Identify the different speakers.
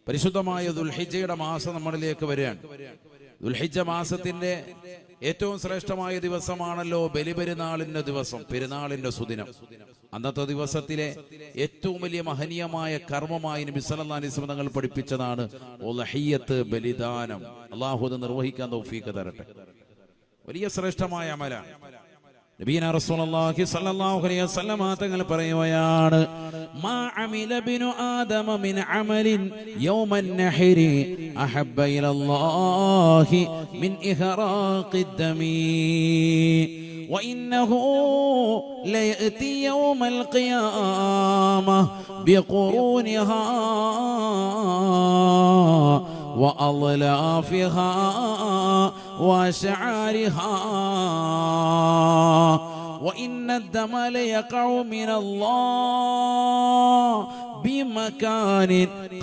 Speaker 1: പരിശുദ്ധമായ ദുൽഹിജ്ജയുടെ മാസം നമ്മളിലേക്ക് വരികയാണ്. ദുൽഹിജ്ജ മാസത്തിന്റെ ഏറ്റവും ശ്രേഷ്ഠമായ ദിവസമാണല്ലോ ബലിപെരുന്നാളിന്റെ ദിവസം, പെരുന്നാളിന്റെ സുദിനം. അന്നത്തെ ദിവസത്തിലെ ഏറ്റവും വലിയ മഹനീയമായ കർമ്മമായി നബി സല്ലല്ലാഹു അലൈഹി വസല്ലം തങ്ങൾ പഠിപ്പിച്ചതാണ് ഉദ്ഹിയ്യത്ത്, ബലിദാനം. അല്ലാഹു അത് നിർവഹിക്കാൻ തൗഫീഖ് തരട്ടെ. വലിയ ശ്രേഷ്ഠമായ അമലാണ്. നബിയന റസൂലുള്ളാഹി സ്വല്ലല്ലാഹു അലൈഹി വസല്ലം തങ്ങൾ പറയുകയാണ്, മാ അമില ബിനു ആദമ മിൻ അമലിൻ യൗമൻ നഹരി അഹബ്ബ ഇലല്ലാഹി മിൻ ഇഹ്റാഖിദ് ദമി وإنه ليأتي يوم القيامة بقرونها وأظلافها وشعارها وإن الدم ليقع من الله بمكان